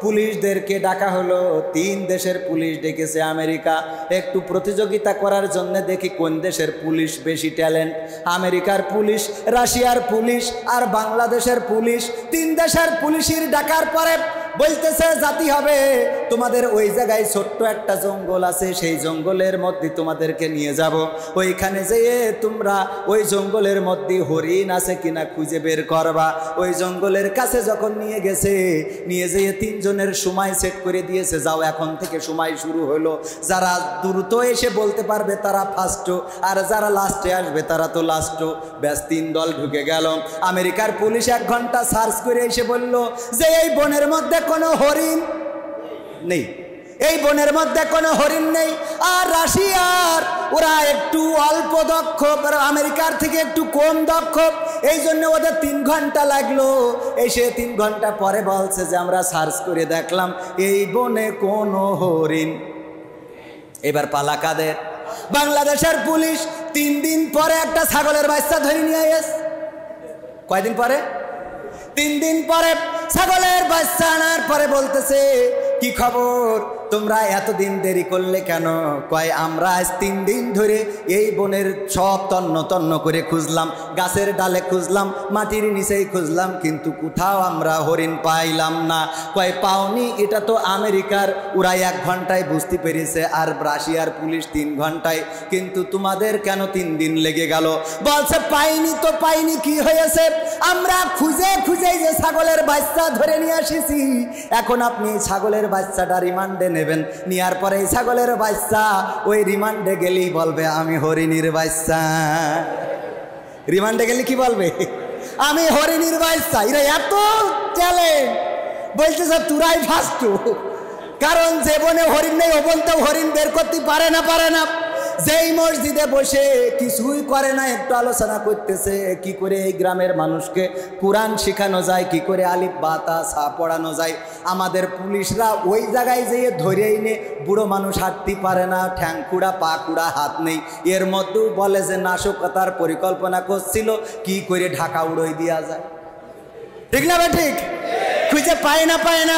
পুলিশদেরকে ডাকা হলো, 3 দেশের পুলিশ ডেকেছে আমেরিকা একটু প্রতিযোগিতা করার জন্য, দেখি কোন দেশের পুলিশ বেশি ট্যালেন্ট। আমেরিকার পুলিশ, রাশিয়ার পুলিশ আর বাংলাদেশের পুলিশ, 3 দেশের পুলিশের ডাকার পরে বলতেছে জাতি হবে, তোমাদের ওই জায়গায় ছোট্ট একটা জঙ্গল আছে, সেই জঙ্গলের মধ্যে তোমাদেরকে নিয়ে যাব, ওইখানে যেয়ে তোমরা ওই জঙ্গলের মধ্যে হরিণ আছে কিনা খুঁজে বের করবা। ওই জঙ্গলের কাছে যখন নিয়ে গেছে, নিয়ে যেয়ে 3 জনের সময় সেট করে দিয়েছে, যাও এখন থেকে সময় শুরু হলো, যারা দ্রুত এসে বলতে পারবে তারা ফার্স্ট, আর যারা লাস্টে আসবে তারা তো লাস্ট। ব্যাস 3 দল ঢুকে গেল। আমেরিকার পুলিশ 1 ঘন্টা সার্চ করে এসে বলল যে এই বনের মধ্যে কোনো হরিণ নেই, এই বনের মধ্যে কোনো হরিণ নেই। আর রাশিয়ার ওরা একটু অল্প দক্ষ, আমেরিকার থেকে একটু কম দক্ষ, এই জন্য ওদের 3 ঘন্টা লাগলো। এসে 3 ঘন্টা পরে বলছে যে আমরা সার্চ করে দেখলাম এই বনে কোনো হরিণ। এবার পালা কাদের? বাংলাদেশের পুলিশ 3 দিন পরে একটা ছাগলের বাচ্চা ধরে নিয়ে এসে, কয়দিন পরে? 3 দিন পরে ছাগলের বাচ্চা আনার পরে বলতেছে কি খবর, তোমরা এতদিন দেরি করলে কেন? কয় আমরা আজ 3 দিন ধরে এই বনের সব তন্ন তন্ন করে খুঁজলাম, গাছের ডালে খুঁজলাম, মাটির নিচেই খুঁজলাম, কিন্তু কোথাও আমরা হরিণ পাইলাম না। কয় পাওনি? এটা তো আমেরিকার ওরা 1 ঘন্টায় বুঝতে পেরেছে, আর রাশিয়ার পুলিশ 3 ঘন্টায়, কিন্তু তোমাদের কেন 3 দিন লেগে গেল? বলছে পাইনি তো পাইনি, কি হয়েছে? আমরা খুঁজে খুঁজে যে ছাগলের বাচ্চা ধরে নিয়ে এসেছি, এখন আপনি ছাগলের বাচ্চাটা রিমান্ডে নেবেন, নেওয়ার পরে এই ছাগলের বাচ্চা ওই রিমান্ডে গেলেই বলবে আমি হরিণীর বাচ্চা। রিমান্ডে গেলে কি বলবে? আমি হরিণীর বাচ্চা। এরা এত ট্যালেন্ট, বলতেছে তোরাই ফার্স্ট, কারণ যে বনে হরিণ নেই ও বলতেও হরিণ বের করতে পারে না। যেই মসজিদে বসে কিছুই করে না, একটু আলোচনা করতেছে কি করে এই গ্রামের মানুষকে কোরআন শেখানো যায়, কি করে আলিফ বা তা সা পড়ানো যায়। আমাদের পুলিশরা ওই জায়গায় যেয়ে ধরেই নে, বুড়ো মানুষ হাঁটতে পারে না, ঠ্যাং কুড়া পা কুড়া হাত নেই, এর মধ্যেও বলে যে নাশকতার পরিকল্পনা করছিল কি করে ঢাকা উড়োই দেওয়া যায়। ঠিক না ভাই? ঠিক। খুঁজে পায় না।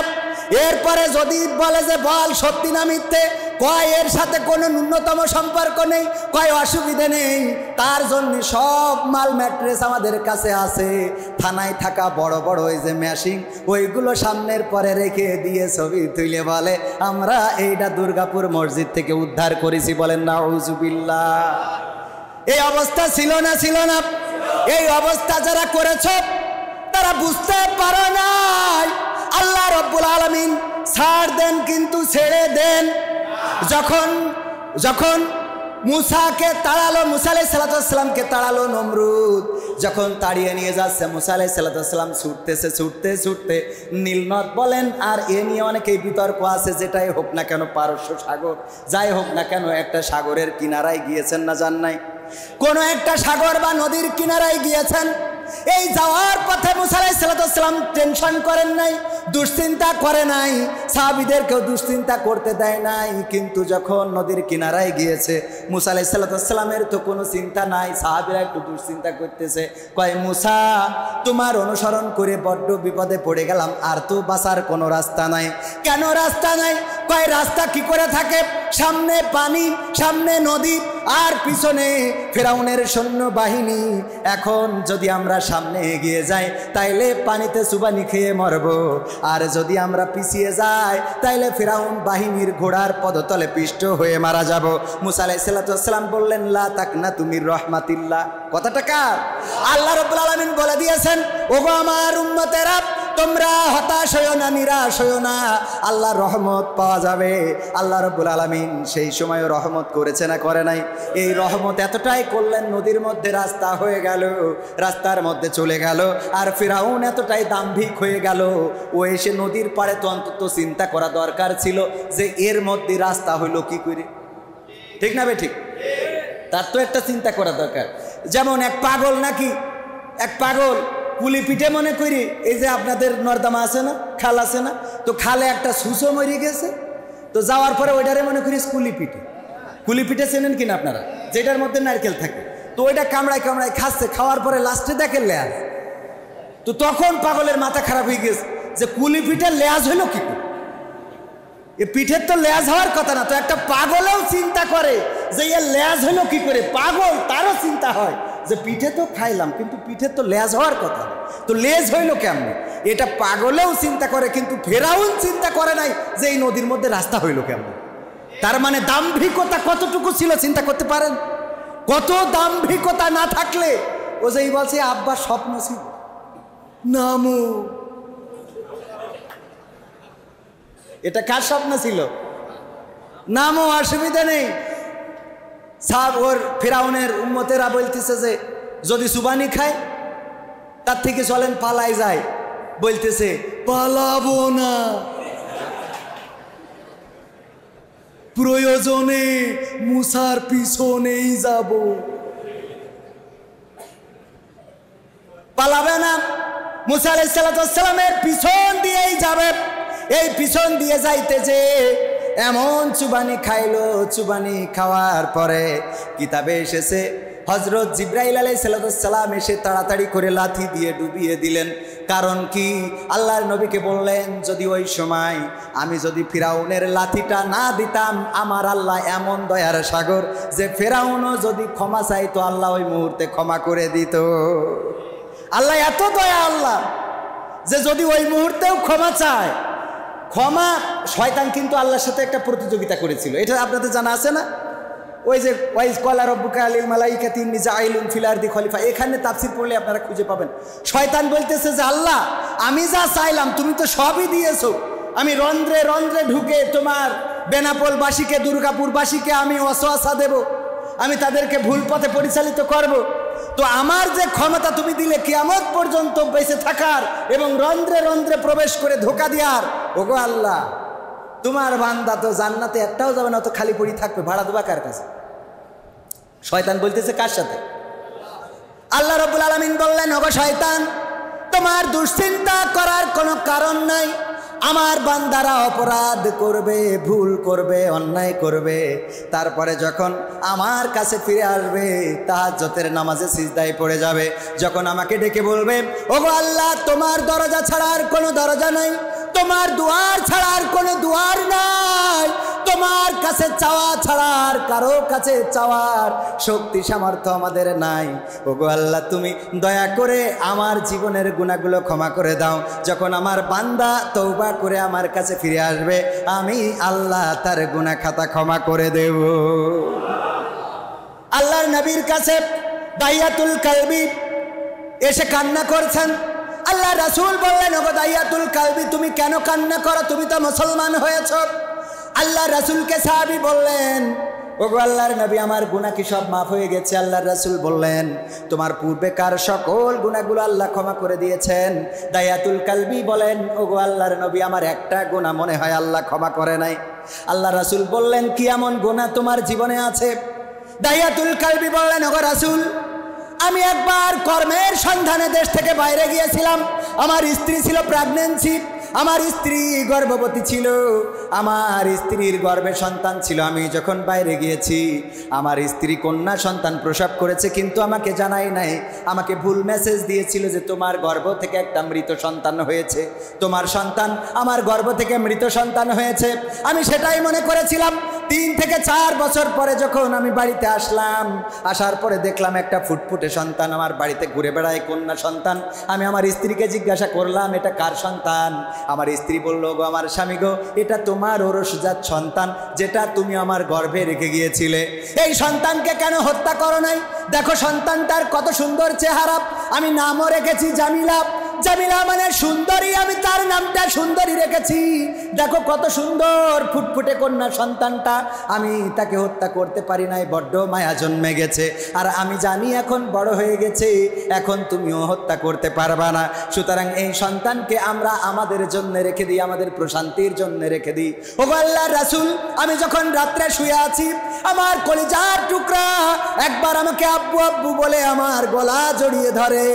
এরপরে যদি বলে যে বল সত্যি না মিথ্যে, কয় এর সাথে কোনো ন্যূনতম সম্পর্ক নেই, কয় অসুবিধে নেই, তার জন্য সব মাল ম্যাট্রেস আমাদের কাছে আছে, থানায় থাকা বড় বড় ওই যে মেশিন, ওইগুলো সামনের পরে রেখে দিয়ে ছবি তুলে বলে আমরা এইটা দুর্গাপুর মসজিদ থেকে উদ্ধার করেছি। বলেন নাউজুবিল্লাহ। এই অবস্থা ছিল না? এই অবস্থা যারা করেছ তারা বুঝতে পারো নাই আল্লাহ রব্বুল আলামিন ছাড় দেন কিন্তু ছেড়ে দেন। যখন মুসাকে তাড়ালো, মুসা আলাইহিস সালামকে তাড়ালো নমরুদ, যখন তাড়িয়ে নিয়ে যাচ্ছে মুসা আলাইহিস সালাম ছুটতে নীলনদ বলেন, আর এ নিয়ে অনেকেই বিতর্ক আছে, যেটাই হোক না কেন পারস্য সাগর, যাই হোক না কেন একটা সাগরের কিনারায় গিয়েছেন না যান নাই? কোনো একটা সাগর বা নদীর কিনারায় গিয়েছেন। এই যাওয়ার পথে মুসা আলাইহিস সালাম টেনশন করেন নাই, দুশ্চিন্তা করে নাই, সাহাবীদেরকেও দুশ্চিন্তা করতে দেয় নাই। কিন্তু যখন নদীর কিনারায় গিয়েছে মুসা আলাইহিস সালামের তো কোনো চিন্তা নাই, সাহাবীরা একটু দুশ্চিন্তা করতেছে। কয় মুসা তোমার অনুসরণ করে বড্ড বিপদে পড়ে গেলাম, আর তো বাঁচার কোনো রাস্তা নাই। কেন রাস্তা নাই? কয় রাস্তা কি করে থাকে? সামনে পানি, সামনে নদী, আর পিছনে ফেরাউনের সৈন্য বাহিনী। এখন যদি আমরা সামনে এগিয়ে যাই তাইলে পানিতে চুবানি খেয়ে মরব, আর যদি আমরা পিছিয়ে যাই তাইলে ফেরাউন বাহিনীর ঘোড়ার পদতলে পিষ্ট হয়ে মারা যাব। মুসা আলাইহিস সালাম বললেন লা তাকনাতু মির রাহমাতিল্লাহ। কথাটা কার? আল্লাহ রাব্বুল আলামিন বলে দিয়েছেন, ওগো আমার উম্মতেরা তোমরা হতাশ হইও না, নিরাশ হইও না, আল্লাহর রহমত পাওয়া যাবে। আল্লাহ রাব্বুল আলামিন সেই সময়ও রহমত করেছে না করে নাই? এই রহমত এতটাই করলেন, নদীর মধ্যে রাস্তা হয়ে গেল, রাস্তার মধ্যে চলে গেল। আর ফিরাউন এতটাই দাম্ভিক হয়ে গেল, ও এসে নদীর পাড়ে তো অন্তত চিন্তা করা দরকার ছিল যে এর মধ্যে রাস্তা হইলো কি করে। ঠিক না বে? ঠিক। তার তো একটা চিন্তা করা দরকার। যেমন এক পাগল, নাকি এক পাগল কুলি পিঠে মনে করি, এই যে আপনাদের নর্দমা আছে না, খাল আছে না, তো খালে একটা সুসো মরে গেছে, তো যাওয়ার পরে ওইটারে মনে করি কুলি পিঠে। কুলি পিঠে চেনেন কিনা আপনারা? যেটার মধ্যে নারকেল থাকে, তো ওইটা কামড়ায় খাচ্ছে, খাওয়ার পরে লাস্টে দেখে লেয়াজ। তো তখন পাগলের মাথা খারাপ হয়ে গেছে যে কুলি পিঠে লেয়াজ হইলো কি করে। এ পিঠের তো লেজ হওয়ার কথা না। তো একটা পাগলেও চিন্তা করে যে এর লেজ হলো কি করে, পাগল তারও চিন্তা হয় যে পিঠে তো খাইলাম কিন্তু পিঠের তো লেজ হওয়ার কথা, তো লেজ হইল কেমন। এটা পাগলেও চিন্তা করে, কিন্তু ফেরাউন চিন্তা করে নাই যে এই নদীর মধ্যে রাস্তা হইল কেমন। তার মানে দাম্ভিকতা কতটুকু ছিল চিন্তা করতে পারেন? কত দাম্ভিকতা না থাকলে ও যেই বলছে আব্বার স্বপ্ন ছিল নামো, এটা কার স্বপ্ন ছিল? নামও, অসুবিধা নেই। সাব ওর ফেরাউনের উম্মতেরা বলতেছে যে যদি সুবানি খায় তার থেকে চলেন পালাই যায়, বলতেছে পালাবো না, প্রয়োজনে মুসার পিছনেই যাব। পালাবে না, মুসা আলাইহিস সালামের পিছন দিয়েই যাবে। এই পিছন দিয়ে যাইতে যে এমন চুবানি খাইলো, চুবানি খাওয়ার পরে কিতাবে এসেছে হযরত জিবরাইল আলাইহিস সালাম এসে তাড়াতাড়ি করে লাথি দিয়ে ডুবিয়ে দিলেন। কারণ কি? আল্লাহর নবীকে বললেন যদি ওই সময় আমি যদি ফিরাউনের লাথিটা না দিতাম, আমার আল্লাহ এমন দয়ার সাগর যে ফেরাউনও যদি ক্ষমা চাইতো আল্লাহ ওই মুহূর্তে ক্ষমা করে দিত। আল্লাহ এত দয়া আল্লাহ যে যদি ওই মুহূর্তেও ক্ষমা চায়, ক্ষমা। শয়তান কিন্তু আল্লাহর সাথে একটা প্রতিযোগিতা করেছিল, এটা আপনাদের জানা আছে না? ওই যে ওয়াইজ ক্বালা রাব্বুকা লিল মালাইকাতি ইন্নী জাইলুন ফিল আরদি খলিফা, এখানে তাফসীর পড়লে আপনারা খুঁজে পাবেন। শয়তান বলতেছে যে আল্লাহ আমি যা চাইলাম তুমি তো সবই দিয়েছো, আমি রন্ধ্রে রন্ধ্রে ঢুকে তোমার বেনাপোলবাসীকে, দুর্গাপুরবাসীকে আমি ওয়াসওয়াসা দেব, আমি তাদেরকে ভুল পথে পরিচালিত করব। তো আমার যে ক্ষমতা তুমি দিলে কিয়ামত পর্যন্ত বেঁচে থাকার এবং রন্ধ্রে রন্ধ্রে প্রবেশ করে ধোকা দেওয়ার, ওগো আল্লাহ তোমার বান্দা তো জান্নাতে একটাও যাবে না, তো খালি পড়ি থাকবে, ভাড়া দেবা কার কাছে? শয়তান বলতেছে কার সাথে? আল্লাহ রাব্বুল আলামিন বললেন ওগো শয়তান তোমার দুশ্চিন্তা করার কোনো কারণ নাই। আমার বান্দারা অপরাধ করবে, ভুল করবে, অন্যায় করবে, তারপরে যখন আমার কাছে ফিরে আসবে তাহাজ্জুদের নামাজে সিজদায় পড়ে যাবে, যখন আমাকে ডেকে বলবে ওগো আল্লাহ তোমার দরজা ছাড়া আর কোনো দরজা নাই, তোমার দুয়ার ছাড়া আর কোনো দুয়ার নাই, তোমার কাছে চাওয়া ছাড়া আর কারো কাছে চাওয়ার শক্তি সামর্থ্য আমাদের নাই, ওগো আল্লাহ তুমি দয়া করে আমার জীবনের গুনাহগুলো ক্ষমা করে দাও। যখন আমার বান্দা তওবা করে আমার কাছে ফিরে আসবে আমি আল্লাহ তার গুনাহ খাতা ক্ষমা করে দেব। আল্লাহর নবীর কাছে দাইয়াতুল কালবি এসে কান্না করছেন। আল্লাহ রাসূল বললেন ওগো দাইয়াতুল কালবি তুমি কেন কান্না করো, তুমি তো মুসলমান হয়েছ। আল্লাহ রাসূলকে সাহাবী বললেন ওগো আল্লাহর নবী আমার গুনাহ কি সব মাফ হয়ে গেছে? আল্লাহর রাসূল বললেন তোমার পূর্বেকার সকল গুনাহগুলো আল্লাহ ক্ষমা করে দিয়েছেন। দাইয়াতুল কালবি বলেন ওগো আল্লাহর নবী আমার একটা গুনাহ মনে হয় আল্লাহ ক্ষমা করে নাই। আল্লাহ রাসূল বললেন কি এমন গুনাহ তোমার জীবনে আছে? দাইয়াতুল কালবি বললেন ওগো রাসূল আমি একবার কর্মের সন্ধানে দেশ থেকে বাইরে গিয়েছিলাম, আমার স্ত্রী ছিল প্রেগন্যান্সি, আমার স্ত্রী গর্ভবতী ছিল, আমার স্ত্রীর গর্ভে সন্তান ছিল। আমি যখন বাইরে গিয়েছি আমার স্ত্রী কন্যা সন্তান প্রসব করেছে, কিন্তু আমাকে জানাই নাই, আমাকে ভুল মেসেজ দিয়েছিল যে তোমার গর্ভ থেকে একটা মৃত সন্তান হয়েছে, তোমার সন্তান আমার গর্ভ থেকে মৃত সন্তান হয়েছে। আমি সেটাই মনে করেছিলাম। 3 থেকে 4 বছর পরে যখন আমি বাড়িতে আসলাম, আসার পরে দেখলাম একটা ফুটফুটে সন্তান আমার বাড়িতে ঘুরে বেড়ায়, কন্যা সন্তান। আমি আমার স্ত্রীকে জিজ্ঞাসা করলাম এটা কার সন্তান? আমার স্ত্রী বলল গো আমার স্বামী গো এটা তোমার ওরসজাত সন্তান যেটা তুমি আমার গর্ভে রেখে গিয়েছিলে। এই সন্তানকে কেন হত্যা করো নাই? দেখো সন্তানটার কত সুন্দর চেহারা, আমি নামও রেখেছি জামিলা, জামিলা মানে সুন্দরী, আমি তার নামটা সুন্দরী রেখেছি। দেখো কত সুন্দর ফুটফুটে কন্যা সন্তানটা, আমি তাকে হত্যা করতে পারি নাই, বড্ড মায়া জন্মে গেছে। আর আমি জানি এখন বড় হয়ে গেছে, এখন তুমিও হত্যা করতে পারবা না, সুতরাং এই সন্তানকে আমরা আমাদের জন্য রেখে দিই, আমাদের প্রশান্তির জন্য রেখে দিই। ওগো আল্লাহর রাসূল আমি যখন রাত্রে শুয়ে আছি আমার কলিজার টুকরা একবার আমাকে আব্বু আব্বু বলে আমার গলা জড়িয়ে ধরে,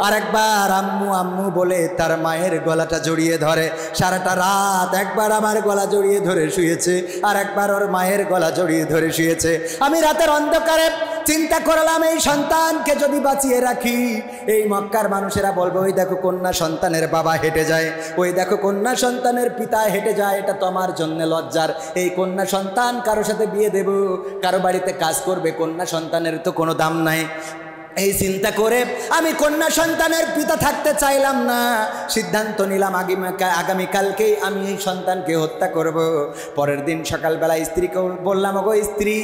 আর একবার আম্মু আম্মু বলে তার মায়ের গলাটা জড়িয়ে ধরে। সারাটা রাত একবার আমার গলা জড়িয়ে ধরে শুয়েছে, আর একবার ওর মায়ের গলা জড়িয়ে ধরে শুয়েছে। আমি রাতের অন্ধকারে চিন্তা করলাম এই সন্তানকে যদি বাঁচিয়ে রাখি, এই মক্কার মানুষেরা বলবে ওই দেখো কন্যা সন্তানের বাবা হেঁটে যায়, ওই দেখো কন্যা সন্তানের পিতা হেঁটে যায়, এটা তো আমার জন্য লজ্জার। এই কন্যা সন্তান কারো সাথে বিয়ে দেব, কারো বাড়িতে কাজ করবে, কন্যা সন্তানের তো কোনো দাম নাই। এই চিন্তা করে আমি কন্যা সন্তানের পিতা থাকতে চাইলাম না। সিদ্ধান্ত নিলাম আগামীকালকেই আমি এই সন্তানকে হত্যা করব। পরের দিন সকালবেলা স্ত্রীকে বললাম, ওগো স্ত্রী,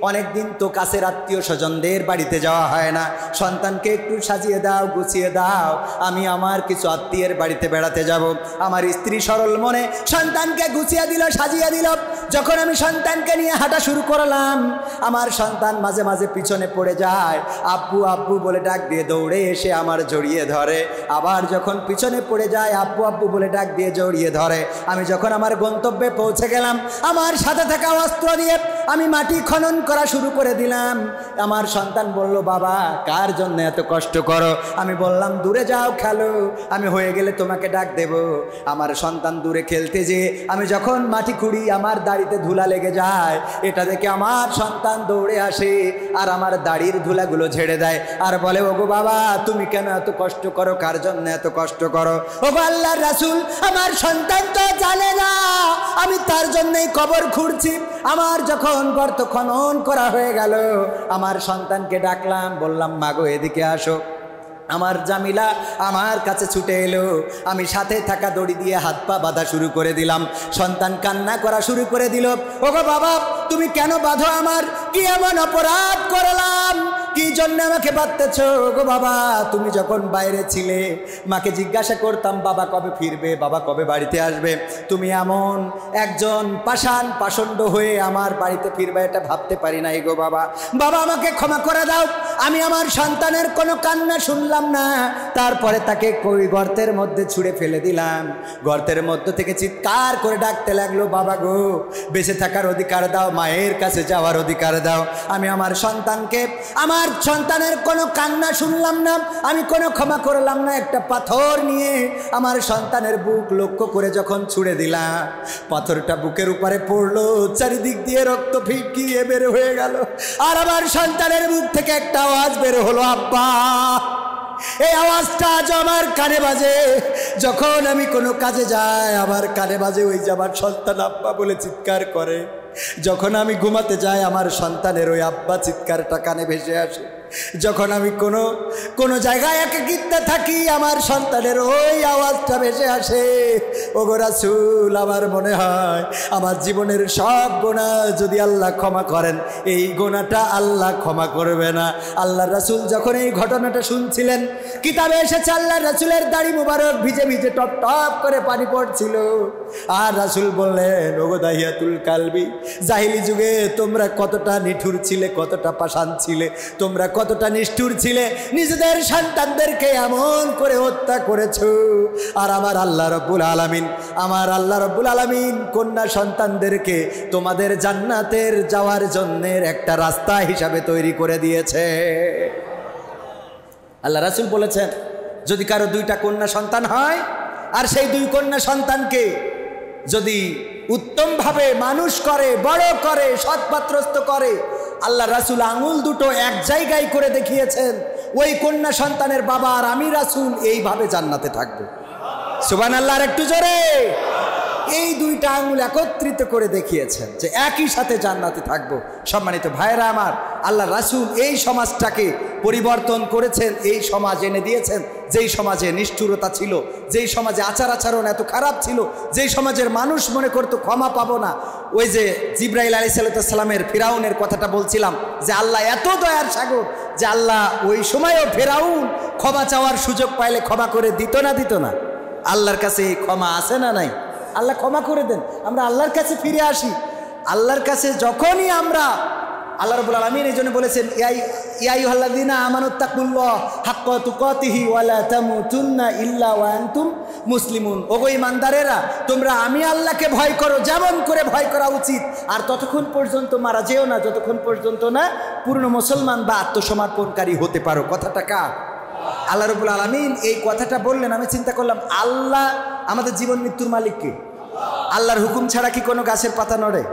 অনেক দিন তো কাছের আত্মীয় স্বজনদের বাড়িতে যাওয়া হয় না, সন্তানকে একটু সাজিয়ে দাও, গুছিয়ে দাও, আমি আমার কিছু আত্মীয়ের বাড়িতে বেড়াতে যাব। আমার স্ত্রী সরল মনে সন্তানকে গুছিয়ে দিল, সাজিয়ে দিল। যখন আমি সন্তানকে নিয়ে হাঁটা শুরু করলাম, আমার সন্তান মাঝে মাঝে পিছনে পড়ে যায়, আব্বু আব্বু বলে ডাক দিয়ে দৌড়ে এসে আমার জড়িয়ে ধরে। আবার যখন পিছনে পড়ে যায়, আব্বু আব্বু বলে ডাক দিয়ে জড়িয়ে ধরে। আমি যখন আমার গন্তব্যে পৌঁছে গেলাম, আমার সাথে থাকা অস্ত্র দিয়ে আমি মাটি খনন করা শুরু করে দিলাম। আমার সন্তান বলল, বাবা কার জন্য এত কষ্ট করো? আমি বললাম, দূরে যাও খেলো, আমি হয়ে গেলে তোমাকে ডাক দেব। আমার সন্তান দূরে খেলতে যেয়ে আমি যখন মাটি খুঁড়ি, আমার দাড়িতে ধুলা লেগে যায়। এটা দেখে আমার সন্তান দৌড়ে আসে আর আমার দাড়ির ধুলাগুলো ঝেড়ে দেয়, আর বলে, ওগো বাবা তুমি কেন এত কষ্ট করো, কার জন্য এত কষ্ট করো? ওগো আল্লাহর রাসূল, আমার সন্তান তো জানে না আমি তার জন্যই কবর খুঁড়ছি। আমার যখন গর্ত খনন করা হয়ে গেল, আমার সন্তানকে ডাকলাম, বললাম, মাগো এদিকে আসো। আমার জামিলা আমার কাছে ছুটে এলো, আমি সাথে থাকা দড়ি দিয়ে হাত পা বাঁধা শুরু করে দিলাম। সন্তান কান্না করা শুরু করে দিল, ওগো বাবা তুমি কেন বাঁধো আমার? কি এমন অপরাধ করলাম, কি জন্য আমাকে বাঁধতেছ? ওগো বাবা তুমি যখন বাইরে ছিলে, মাকে জিজ্ঞাসা করতাম বাবা কবে ফিরবে, বাবা কবে বাড়িতে আসবে, তুমি এমন একজন পাষণ্ড হয়ে আমার বাড়িতে ফিরবে এটা ভাবতে পারি নাই গো বাবা। বাবা আমাকে ক্ষমা করে দাও, আমি আমার সন্তানের কোনো কান্না শুনলাম না। তারপরে তাকে কই গর্তের মধ্যে ছুঁড়ে ফেলে দিলাম। গর্তের মধ্য থেকে চিৎকার করে ডাকতে লাগলো, বাবা গো বেঁচে থাকার অধিকার দাও, মায়ের কাছে যাওয়ার অধিকার দাও। আমি আমার সন্তানের কোনো কান্না শুনলাম না, আমি কোনো ক্ষমা করলাম না। একটা পাথর নিয়ে আমার সন্তানের বুক লক্ষ্য করে যখন ছুঁড়ে দিলাম, পাথরটা বুকের উপরে পড়লো, চারিদিক দিয়ে রক্ত ফিকিয়ে বের হয়ে গেল। আর আমার সন্তানের মুখ থেকে একটা আওয়াজ বের হলো, আব্বা। এই আওয়াজটা আজ আমার কানে বাজে, যখন আমি কোনো কাজে যাই আমার কানে বাজে, ওই যে আমার সন্তান আব্বা বলে চিৎকার করে। যখন আমি ঘুমাতে যাই আমার সন্তানের ওই আব্বা চিৎকারটা কানে ভেসে আসে। যখন আমি কোনো জায়গায় একাকিত্বে থাকি, আমার সন্তানের ওই আওয়াজটা ভেসে আসে। ওগো রাসূল, আমার মনে হয় আমার জীবনের সব গুনাহ যদি আল্লাহ ক্ষমা করেন, এই গুনাহটা আল্লাহ ক্ষমা করবে না। আল্লাহর রাসূল যখন এই ঘটনাটা শুনছিলেন, কিতাবে এসেছে আল্লাহর রাসূলের দাড়ি মুবারক ভিজে ভিজে টপ টপ করে পানি পড়ছিল। আর রাসূল বললেন, ওগো দাহিয়াতুল কালবি, জাহিলি যুগে তোমরা কতটা নিঠুর ছিলে, কতটা পাষাণ ছিলে, তোমরা কতটা নিষ্ঠুর ছিলে, নিজেদের সন্তানদেরকে এমন করে হত্যা করেছো। আর আমার আল্লাহ রব্বুল আলামিন কন্যা সন্তানদেরকে তোমাদের জান্নাতের যাওয়ার জন্য একটা রাস্তা হিসাবে তৈরি করে দিয়েছে। আল্লাহ রাসূল বলেছেন, যদি কারো 2টা কন্যা সন্তান হয়, আর সেই 2 কন্যা সন্তানকে যদি উত্তমভাবে মানুষ করে, বড় করে, সৎপাত্রস্থ করে, আল্লাহ রাসূল আঙুল দুটো এক জায়গায় করে দেখিয়েছেন, ওই কন্যা সন্তানের বাবা আর আমি রাসূল এইভাবে জান্নাতে থাকবো। সুবহানাল্লাহ, একটু জোরে। এই 2টা আঙুল একত্রিত করে দেখিয়েছেন যে একই সাথে জান্নাতে থাকবো। সম্মানিত ভাইরা আমার, আল্লাহ রাসূল এই সমাজটাকে পরিবর্তন করেছেন, এই সমাজ এনে দিয়েছেন যেই সমাজে নিষ্ঠুরতা ছিল, যেই সমাজে আচার আচরণ এত খারাপ ছিল, যেই সমাজের মানুষ মনে করতো ক্ষমা পাবো না। ওই যে জিবরাইল আলাইহিস সালামের ফিরাউনের কথাটা বলছিলাম, যে আল্লাহ এত দয়ার সাগর যে আল্লাহ ওই সময়ও ফিরাউন ক্ষমা চাওয়ার সুযোগ পাইলে ক্ষমা করে দিত না? আল্লাহর কাছে এই ক্ষমা আছে না নাই? আল্লাহ ক্ষমা করে দেন। আমরা আল্লাহর কাছে ফিরে আসি। আল্লাহর কাছে যখনই আমরা, আল্লাহ রাব্বুল আলামিন এই জন্য বলেছেন, ইয়া আইয়ুহাল্লাযীনা আমানুত্তাকুল্লাহ হাক্কা তুকাতিহি ওয়া লা তামুতুন্না ইল্লা ওয়া আনতুম মুসলিমুন। ওগো ঈমানদারেরা, তোমরা আমি আল্লাহকে ভয় করো যেমন করে ভয় করা উচিত, আর ততক্ষণ পর্যন্ত মারা যেও না যতক্ষণ পর্যন্ত না পূর্ণ মুসলমান বা আত্মসমর্পণকারী হতে পারো। কথাটা কার? আল্লাহ রাব্বুল আলামিন এই কথাটা বললেন। আমি চিন্তা করলাম, আল্লাহ আমাদের জীবন মৃত্যুর মালিক কে? আল্লাহর হুকুম ছাড়া কি কোনো গাছের পাতা নড়ে?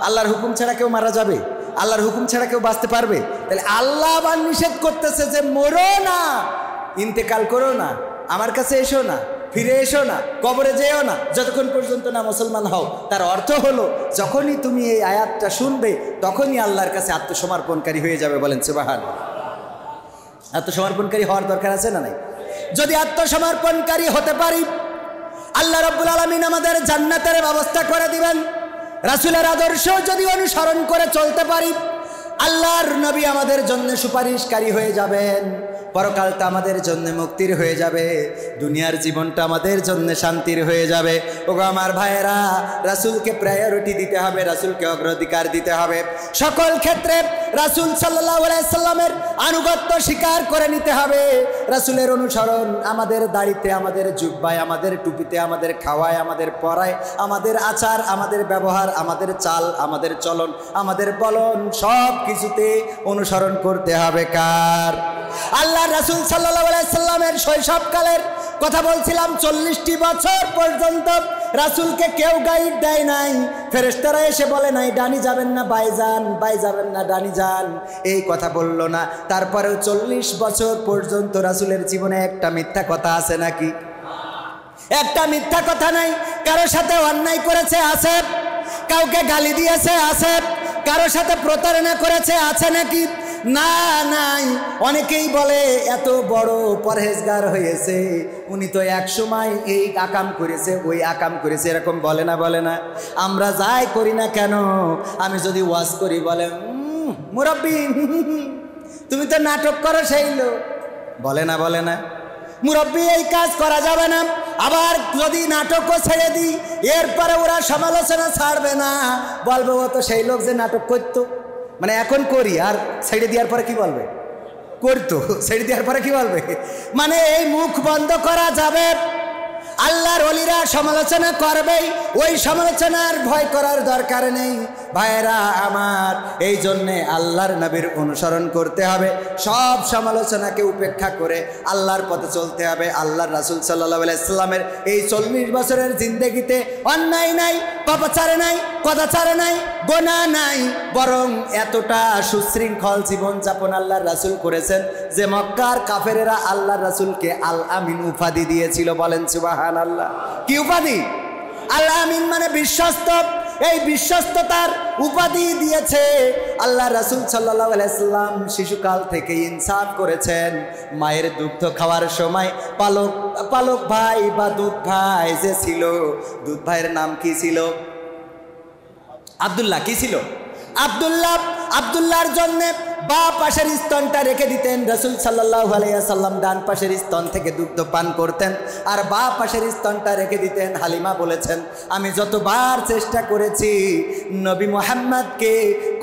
আল্লাহর হুকুম ছাড়া কেউ মারা যাবে? আল্লাহর হুকুম ছাড়া কেউ বাঁচতে পারবে? তাহলে আল্লাহ আবার নিষেধ করতেছে যে মরো না, ইন্তেকাল করো না, আমার কাছে এসো না, ফিরে এসো না, কবরে যেও না, যতক্ষণ পর্যন্ত না মুসলমান হও। তার অর্থ হলো যখনই তুমি এই আয়াতটা শুনবে তখনই আল্লাহর কাছে আত্মসমর্পণকারী হয়ে যাবে। বলেন সুবহানাল্লাহ। আত্মসমর্পণকারী হওয়ার দরকার আছে না নাই? যদি আত্মসমর্পণকারী হতে পারি, আল্লাহ রাব্বুল আলামিন আমাদের জান্নাতের ব্যবস্থা করে দিবেন। রাসূলের আদর্শ যদি অনুসরণ করে চলতে পারি, আল্লাহর নবী আমাদের জন্য সুপারিশকারী হয়ে যাবেন। পরকালটা আমাদের জন্য মুক্তির হয়ে যাবে, দুনিয়ার জীবনটা আমাদের জন্য শান্তির হয়ে যাবে। ওগো আমার ভাইয়েরা, রাসূলকে প্রায়োরিটি দিতে হবে, রাসূলকে অগ্রাধিকার দিতে হবে। সকল ক্ষেত্রে রাসূল সাল্লাল্লাহু আলাইহি সাল্লামের আনুগত্য স্বীকার করে নিতে হবে। রাসূলের অনুসরণ আমাদের দাড়িতে, আমাদের জুব্বায়, আমাদের টুপিতে, আমাদের খাওয়ায়, আমাদের পরায়, আমাদের আচার, আমাদের ব্যবহার, আমাদের চাল, আমাদের চলন, আমাদের বলন, সব কিছুতে অনুসরণ করতে হবে কার? আল্লাহ রাসূল সাল্লাল্লাহু আলাইহি সাল্লামের শৈশবকালের কথা বলছিলাম। 40টি বছর পর্যন্ত রাসূলকে কেউ গাইড দেয় নাই। ফেরেশতারা এসে বলে নাই ডানি যাবেন না বাই যান, বাই যাবেন না ডানি যান, এই কথা বলল না। তারপরেও 40 বছর পর্যন্ত রাসূলের জীবনে একটা মিথ্যা কথা আছে নাকি? একটা মিথ্যা কথা নাই। কারো সাথে অন্যায় করেছে আছে, কাউকে গালি দিয়েছে আছে, কারো সাথে প্রতারণা করেছে আছে নাকি? না, নাই। অনেকেই বলে এত বড় পরহেজগার হয়েছে, উনি তো এক সময় এই আকাম করেছে, ওই আকাম করেছে, এরকম বলে না? বলে না? আমরা যাই করি না কেন, আমি যদি ওয়াজ করি বলে মুরব্বি তুমি তো নাটক করো সেই লোক, বলে না? বলে না? মুরব্বি এই কাজ করা যাবে না। আবার যদি নাটকও ছেড়ে দিই, এরপরে ওরা সমালোচনা ছাড়বে না, বলবে ও তো সেই লোক যে নাটক করতো। মানে এখন করি আর ছেড়ে দেওয়ার পরে কি বলবে? করতো। ছেড়ে দেওয়ার পরে কি বলবে? মানে এই মুখ বন্ধ করা যাবে। আল্লাহর ওলিরা সমালোচনা করবেই, ওই সমালোচনার ভয় করার দরকার নেই। ভাইয়েরা আমার, এই জন্যে আল্লাহর নবীর অনুসরণ করতে হবে। সব সমালোচনাকে উপেক্ষা করে আল্লাহর পথে চলতে হবে। আল্লাহর রাসূল সাল্লাল্লাহু আলাইহি সাল্লামের এই 40 বছরের জিন্দেগিতে অন্যায় নাই, পাপাচার নাই, কদাচার নাই, গোনাহ নাই, বরং এতটা সুশৃঙ্খল জীবনযাপন আল্লাহর রাসূল করেছেন যে মক্কার কাফেরেরা আল্লাহর রাসূলকে আল আমিন উপাধি দিয়েছিল। বলেন সুবহানাল্লাহ। কি উপাধি? আল আমিন মানে বিশ্বস্ত। এই বিশ্বস্ততার উপাধি দিয়েছে। আল্লাহ রাসূল সাল্লাল্লাহু আলাইহি সাল্লাম শিশুকাল থেকে ইনসাফ করেছেন। মায়ের দুগ্ধ খাওয়ার সময় পালক ভাই বা দুধ ভাই যে ছিল, দুধ ভাইয়ের নাম কি ছিল? আব্দুল্লাহ। কি ছিল? আব্দুল্লাহর জন্য বা পাশের স্তনটা রেখে দিতেন রাসূল সাল্লাল্লাহু আলাইহি সাল্লাম। ডান পাশের স্তন থেকে দুগ্ধ পান করতেন আর বা পাশের স্তনটা রেখে দিতেন। হালিমা বলেছেন, আমি যতবার চেষ্টা করেছি নবী মুহাম্মদকে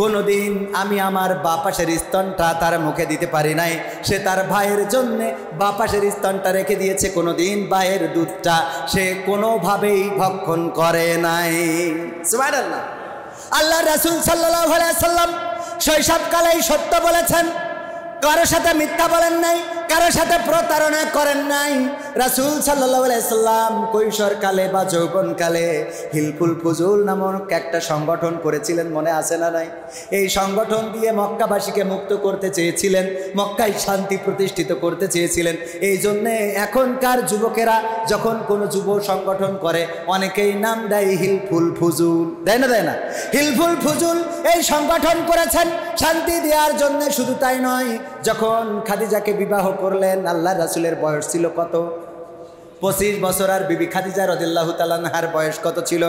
কোনোদিন আমি আমার বা পাশের স্তনটা তার মুখে দিতে পারি নাই। সে তার ভাইয়ের জন্য বা পাশের স্তনটা রেখে দিয়েছে, কোনোদিন ভাইয়ের দুধটা সে কোনোভাবেই ভক্ষণ করে নাই। সুবহানাল্লাহ। আল্লাহ রাসূল সাল্লাল্লাহু আলাইহি সাল্লাম শৈশবকালেই সত্য বলেছেন, কারোর সাথে মিথ্যা বলেন নাই, কারোর সাথে প্রতারণা করেন নাই। রাসূল সাল্লাল্লাহু আলাইহি সাল্লাম কৈশোরকালে বা যৌবনকালে হিলফুল ফুজুল নামক একটা সংগঠন করেছিলেন, মনে আছে না নাই? এই সংগঠন দিয়ে মক্কাবাসীকে মুক্ত করতে চেয়েছিলেন, মক্কায় শান্তি প্রতিষ্ঠিত করতে চেয়েছিলেন। এই জন্যে এখনকার যুবকেরা যখন কোনো যুব সংগঠন করে অনেকেই নাম দেয় হিলফুল ফুজুল। দেয় না? দেয় না? হিলফুল ফুজুল এই সংগঠন করেছেন শান্তি দেওয়ার জন্য। শুধু তাই নয়, যখন খাদিজাকে বিবাহ করলেন আল্লাহর রাসূলের বয়স ছিল কত? 25 বছর। আর বিবি খাদিজা রাদিয়াল্লাহু তাআলা আনহার বয়স কত ছিল?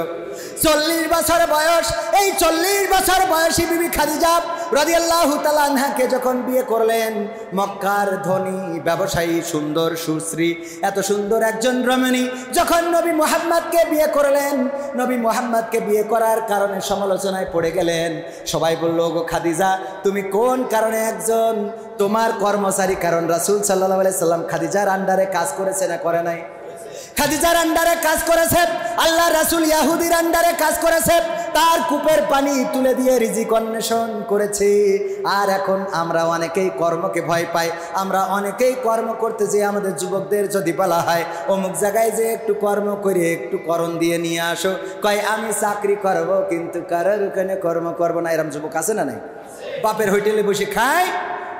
40 বছর বয়স। এই 40 বছর বয়সী বিবি খাদিজা রাদিয়াল্লাহু তাআলা আনহাকে যখন বিয়ে করলেন, মক্কার ধনী ব্যবসায়ী সুন্দর সুশ্রী এত সুন্দর একজন রমণী যখন নবী মুহাম্মদকে বিয়ে করলেন, নবী মুহাম্মদকে বিয়ে করার কারণে সমালোচনায় পড়ে গেলেন। সবাই বলল, গো খাদিজা তুমি কোন কারণে একজন তোমার কর্মচারী? কারণ রাসূল সাল্লাল্লাহু আলাইহি সাল্লাম খাদিজার আন্ডারে কাজ করেছে না করে নাই? খাদিজার আন্ডারে কাজ করেছে। আল্লাহ রাসূল ইহুদির আন্ডারে কাজ করেছে। তার কূপের পানি তুলে দিয়ে রিজিক অন্বেষণ করেছে। আর এখন আমরা অনেকেই কর্মকে ভয় পাই, আমরা অনেকেই কর্ম করতে যে আমাদের যুবকদের যদি বলা হয় অমুক জায়গায় যে একটু কর্ম করে একটু করণ দিয়ে নিয়ে আসো, কয় আমি চাকরি করব কিন্তু কারোর ওখানে কর্ম করবো না। এরম যুবক আছে না নাই? বাপের হোটেলে বসে খায়,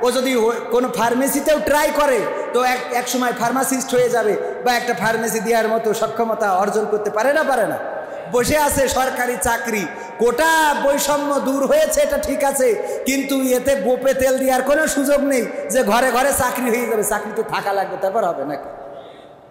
ও যদি কোনো ফার্মেসিতেও ট্রাই করে তো এক সময় ফার্মাসিস্ট হয়ে যাবে বা একটা ফার্মেসি দেওয়ার মতো সক্ষমতা অর্জন করতে পারে না, পারে না। বসে আছে সরকারি চাকরি, কোটা বৈষম্য দূর হয়েছে, এটা ঠিক আছে, কিন্তু এতে গোপে তেল দেওয়ার কোনো সুযোগ নেই যে ঘরে ঘরে চাকরি হয়ে যাবে। চাকরি তো থাকা লাগবে, তারপর হবে নাকি?